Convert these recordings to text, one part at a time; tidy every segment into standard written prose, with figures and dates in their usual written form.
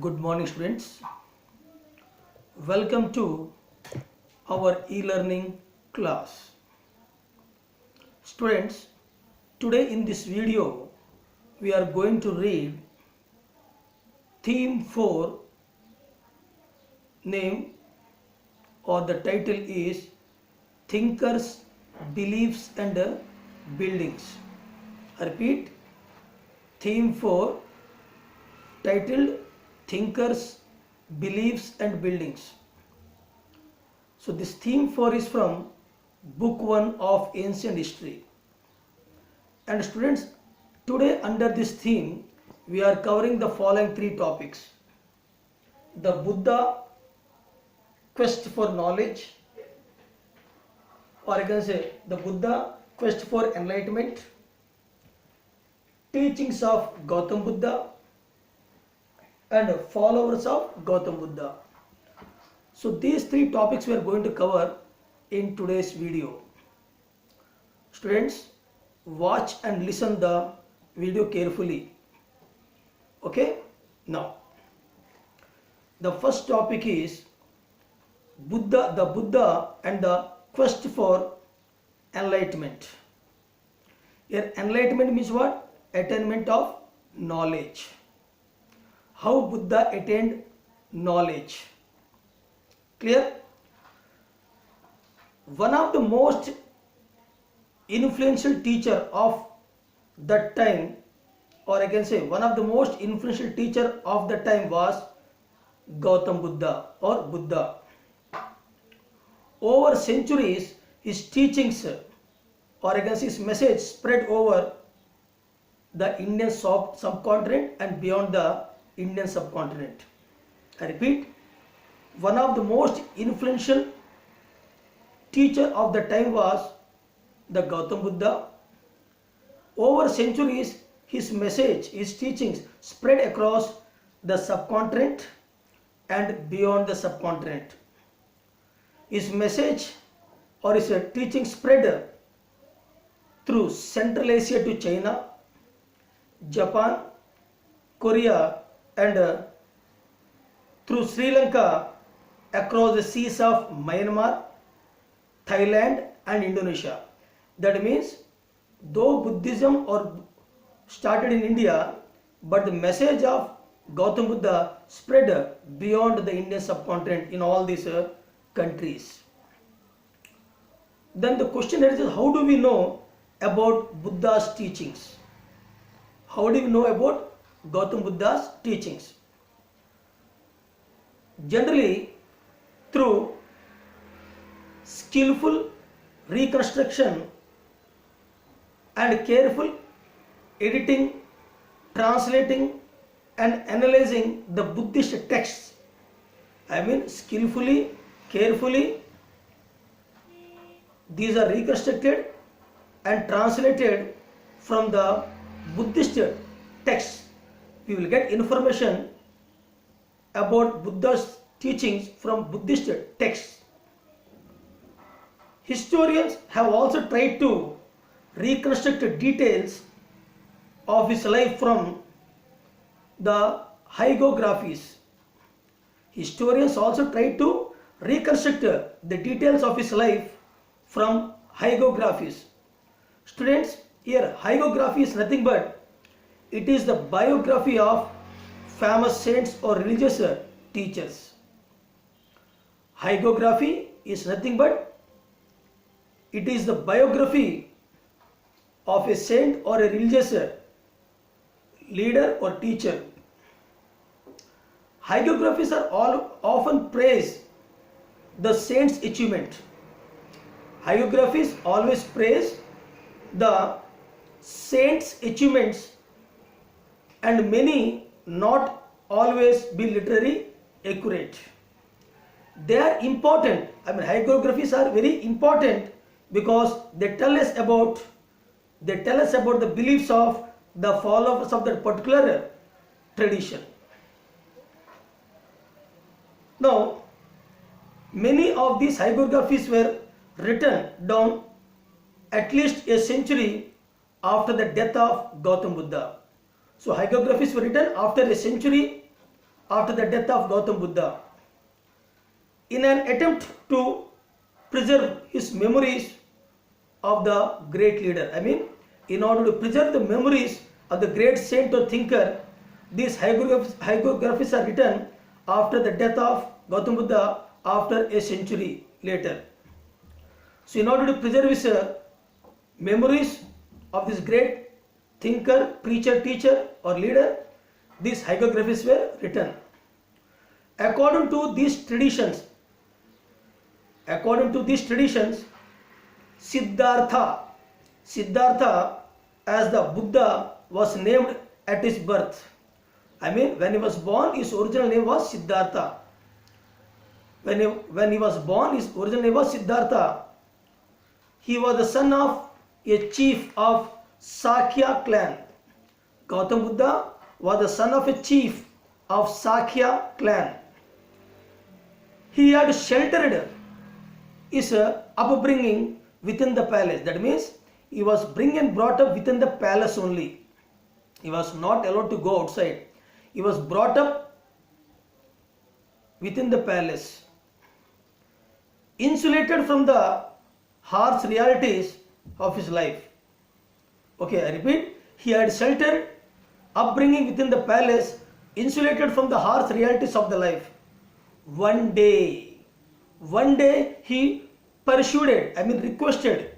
Good morning, students. Welcome to our e-learning class. Students, today in this video, we are going to read theme 4, name or the title is Thinkers, Beliefs and Buildings. I repeat, theme 4, titled Thinkers, Beliefs and Buildings. So this theme 4 is from book 1 of Ancient History. And students, today under this theme we are covering the following 3 topics: the Buddha quest for knowledge, or I can say the Buddha quest for enlightenment, teachings of Gautam Buddha and followers of Gautam Buddha. So these 3 topics we are going to cover in today's video. Students, watch and listen the video carefully. Okay? Now, the first topic is the Buddha and the quest for enlightenment. Here enlightenment means what? Attainment of knowledge. How Buddha attained knowledge. Clear? One of the most influential teacher of that time, or I can say one of the most influential teacher of the time was Gautam Buddha or Buddha. Over centuries his teachings, or I can say his message, spread over the Indian subcontinent and beyond the Indian subcontinent. I repeat, one of the most influential teacher of the time was the Gautam Buddha. Over centuries his message, his teachings spread across the subcontinent and beyond the subcontinent. His message or his teaching spread through Central Asia to China, Japan, Korea and through Sri Lanka across the seas of Myanmar, Thailand and Indonesia. That means though Buddhism or started in India, but the message of Gautam Buddha spread beyond the Indian subcontinent in all these countries. Then the question is, how do we know about Buddha's teachings? How do we know about Gautam Buddha's teachings? Generally through skillful reconstruction and careful editing, translating and analyzing the Buddhist texts. I mean skillfully, carefully, these are reconstructed and translated from the Buddhist texts. We will get information about Buddha's teachings from Buddhist texts. Historians have also tried to reconstruct details of his life from the hagiographies. Historians also tried to reconstruct the details of his life from hagiographies. Students, here hagiography is nothing but it is the biography of famous saints or religious teachers. Hagiography is nothing but it is the biography of a saint or a religious leader or teacher. Hagiographies are all often praise the saint's achievement. Hagiographies always praise the saint's achievements and many not always be literally accurate. They are important. Hagiographies are very important because they tell us about the beliefs of the followers of that particular tradition. Now, many of these hagiographies were written down at least a century after the death of Gautam Buddha. So hagiographies were written after a century after the death of Gautam Buddha. In an attempt to preserve his memories of the great leader, in order to preserve the memories of the great saint or thinker, these hagiographies are written after the death of Gautam Buddha after a century later. So in order to preserve his memories of this great thinker, preacher, teacher or leader, these hagiographies were written. According to these traditions, Siddhartha as the Buddha was named at his birth. When he was born, his original name was Siddhartha. When he was born, his original name was Siddhartha. He was the son of a chief of Sakya clan. Gautam Buddha was the son of a chief of Sakya clan. He had sheltered his upbringing within the palace. That means he was brought up within the palace only. He was not allowed to go outside. He was brought up within the palace, insulated from the harsh realities of his life. Okay, I repeat, he had sheltered upbringing within the palace, insulated from the harsh realities of the life. One day he persuaded, requested,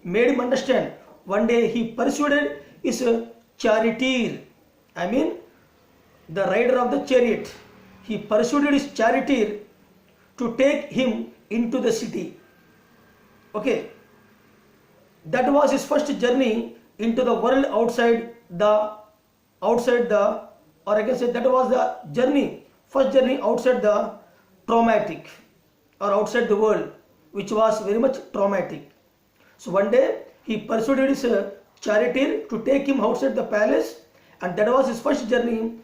made him understand. One day he persuaded his charioteer, the rider of the chariot. He persuaded his charioteer to take him into the city. Okay, that was his first journey into the world outside the, or I can say that was the first journey outside the traumatic or outside the world, which was very much traumatic. So one day he persuaded his charioteer to take him outside the palace, and that was his first journey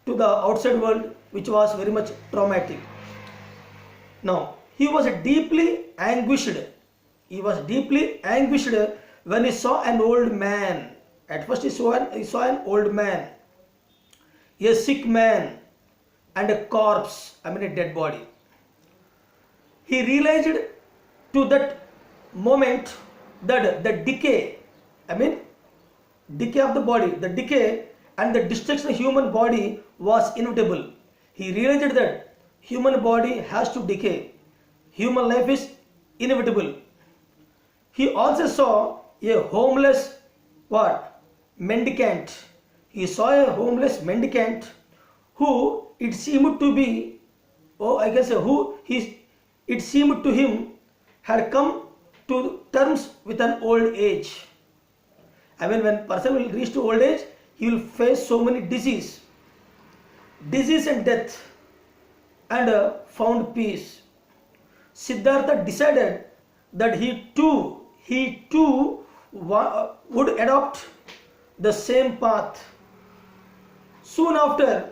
to the outside world, which was very much traumatic. Now he was deeply anguished. When he saw an old man. At first he saw an old man, a sick man, and a corpse, a dead body. He realized to that moment that the decay of the body, the decay and the destruction of human body was inevitable. He realized that human body has to decay. Human life is inevitable. He also saw a homeless mendicant. He saw a homeless mendicant who it seemed to be, it seemed to him had come to terms with an old age. When person will reach to old age, he will face so many disease and death, and found peace. Siddhartha decided that he too would adopt the same path. Soon after,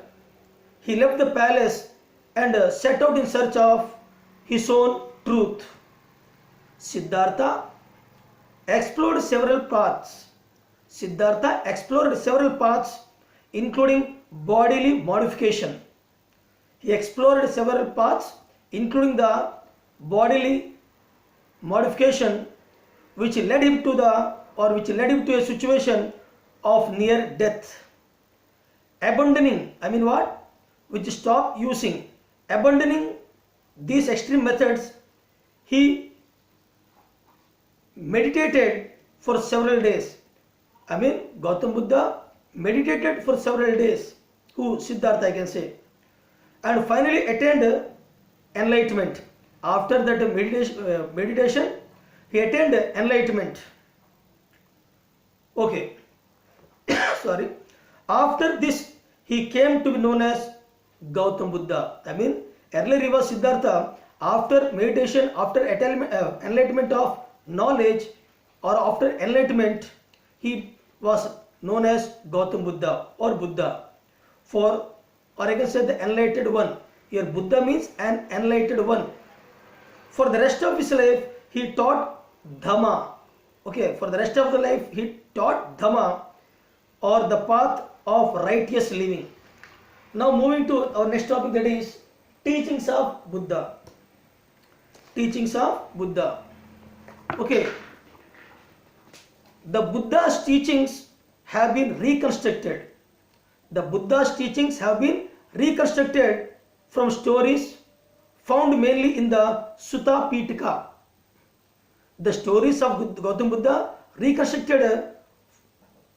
he left the palace and set out in search of his own truth. Siddhartha explored several paths, including bodily modification. He explored several paths, including the bodily modification, which led him to a situation of near death. Abandoning, abandoning these extreme methods, he meditated for several days. Gautam Buddha meditated for several days. Siddhartha, I can say. And finally attained enlightenment. After that meditation, he attained enlightenment. Okay. Sorry. After this, he came to be known as Gautam Buddha. Earlier he was Siddhartha. After meditation, after enlightenment of knowledge, or after enlightenment, he was known as Gautam Buddha or Buddha. Or I can say the enlightened one. Here Buddha means an enlightened one. For the rest of his life, he taught Dhamma. Okay, for the rest of the life, he taught Dhamma, or the path of righteous living. Now moving to our next topic, that is teachings of Buddha. Teachings of Buddha. Okay. The Buddha's teachings have been reconstructed. The Buddha's teachings have been reconstructed from stories found mainly in the Sutta Pitaka. The stories of Gautam Buddha reconstructed,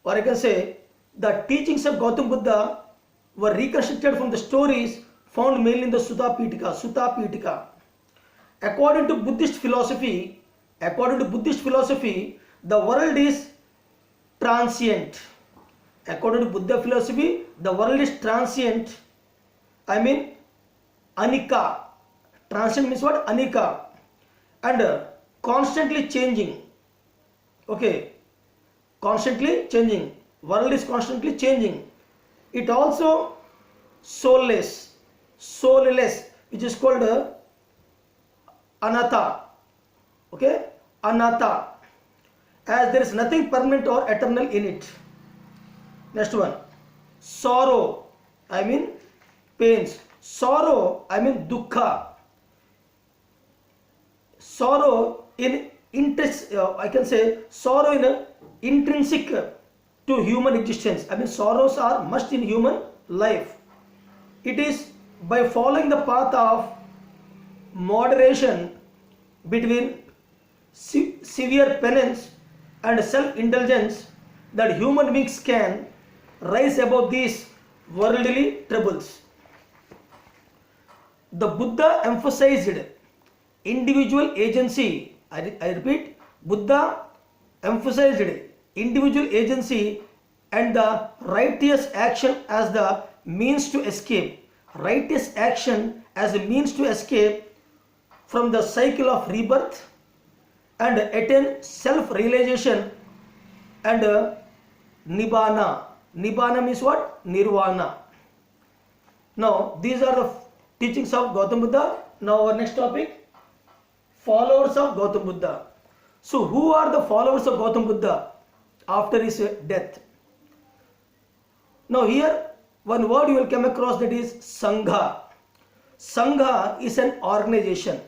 or I can say the teachings of Gautam Buddha were reconstructed from the stories found mainly in the Sutta Pitaka. Sutta Pitaka. According to Buddhist philosophy, the world is transient. According to Buddha philosophy, the world is transient. I mean, anika. Transient means what? Anika. And constantly changing. Okay. Constantly changing. World is constantly changing. It also soulless, which is called anatta. Okay. Anatta. As there is nothing permanent or eternal in it. Next one. Sorrow. I mean pains. Sorrow. I mean dukkha. Sorrow in I can say sorrow in intrinsic to human existence. I mean sorrows are must in human life. It is by following the path of moderation between severe penance and self-indulgence that human beings can rise above these worldly troubles. The Buddha emphasized individual agency. I repeat, Buddha emphasized individual agency and the righteous action as the means to escape. Righteous action as a means to escape from the cycle of rebirth and attain self-realization and nibbana. Nibbana means what? Nirvana. Now these are the teachings of Gautam Buddha. Now our next topic, followers of Gautam Buddha. So who are the followers of Gautam Buddha after his death? Now here one word you will come across, that is Sangha. Sangha is an organization.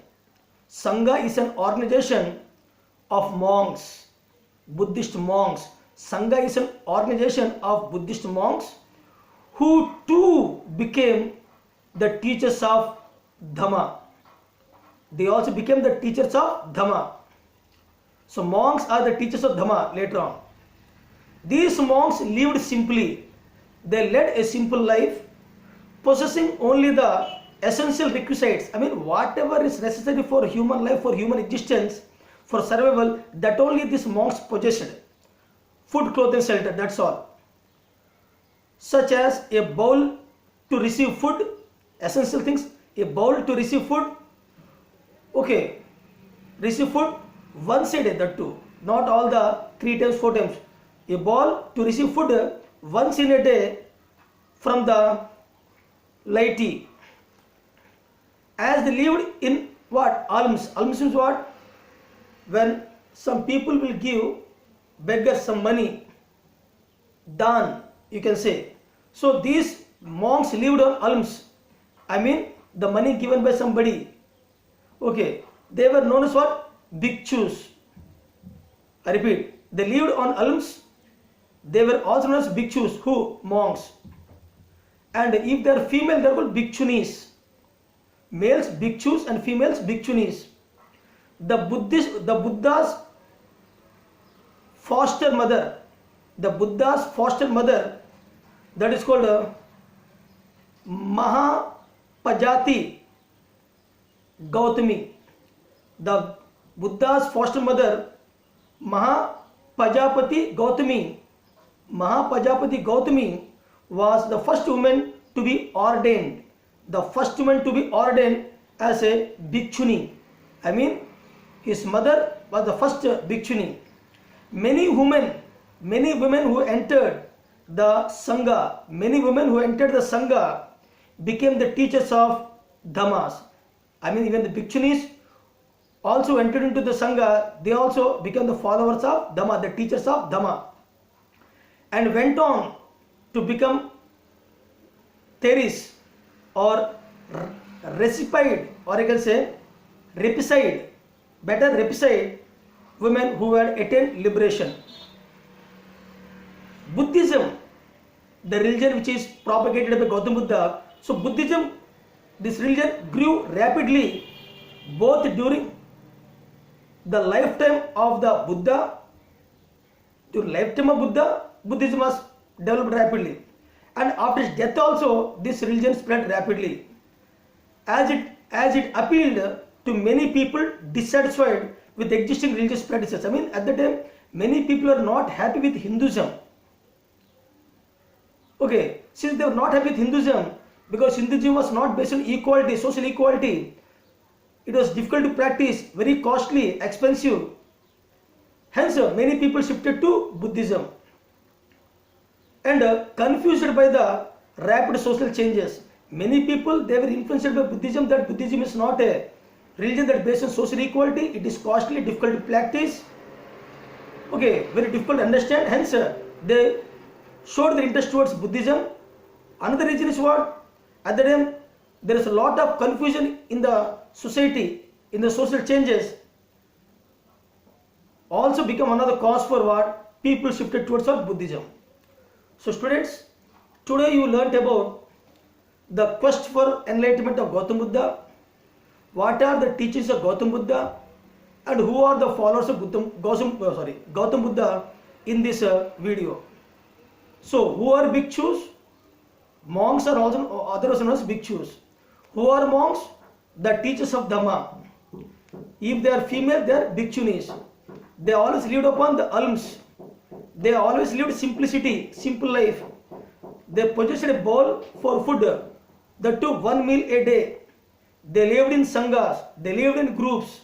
Sangha is an organization of monks, Buddhist monks. Sangha is an organization of Buddhist monks who too became the teachers of Dhamma. They also became the teachers of Dhamma. So monks are the teachers of Dhamma later on. These monks lived simply. They led a simple life, possessing only the essential requisites. I mean, whatever is necessary for human life, for human existence, for survival, that only these monks possessed. Food, clothing, shelter, that's all. Such as a bowl to receive food, essential things, a bowl to receive food. Okay, receive food once a day, that too. Not all the 3 times, 4 times. A bowl to receive food once in a day from the laity. As they lived in what? Alms. Alms means what? When some people will give beggars some money, dan, you can say. So these monks lived on alms. I mean the money given by somebody. Okay, they were known as what? Bhikshus. I repeat, they lived on alms. They were also known as bhikshus. Who? Monks. And if they are female, they are called bhikshunis. Males bhikshus and females bhikshunis. The Buddha's foster mother, that is called Mahapajati Gautami. The Buddha's foster mother, Mahapajapati Gautami. Mahapajapati Gautami was the first woman to be ordained. The first woman to be ordained as a bhikshuni. I mean, his mother was the first bhikshuni. Many women who entered the Sangha, became the teachers of Dhammas. I mean, even the bhikshunis also entered into the Sangha. They also became the followers of Dhamma, the teachers of Dhamma, and went on to become theories or reciped, or I can say repicide, better repicide women who had attained liberation. Buddhism, the religion which is propagated by Gautam Buddha. So Buddhism, this religion grew rapidly both during the lifetime of the Buddha. During lifetime of Buddha, Buddhism was developed rapidly, and after his death also this religion spread rapidly, as it appealed to many people dissatisfied with existing religious practices. I mean, at the time many people are not happy with Hinduism. Okay, since they were not happy with Hinduism, because Hinduism was not based on equality, social equality, it was difficult to practice, very costly, expensive. Hence, many people shifted to Buddhism. And confused by the rapid social changes, many people, they were influenced by Buddhism, that Buddhism is not a religion that is based on social equality, it is costly, difficult to practice, okay, very difficult to understand. Hence, they showed their interest towards Buddhism. Another reason is what? At the time, there is a lot of confusion in the society, in the social changes. Also become another cause for what? People shifted towards Buddhism. So students, today you learnt about the quest for enlightenment of Gautam Buddha, what are the teachings of Gautam Buddha, and who are the followers of Gautam Buddha in this video. So, who are bhikshus? Monks are also otherwise known as bhikshus. Who are monks? The teachers of Dhamma. If they are female, they are bhikshunis. They always lived upon the alms. They always lived simplicity, simple life. They possessed a bowl for food, that too 1 meal a day. They lived in sanghas, they lived in groups,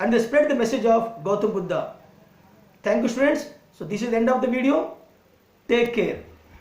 and they spread the message of Gautam Buddha. Thank you students. So this is the end of the video. Take care.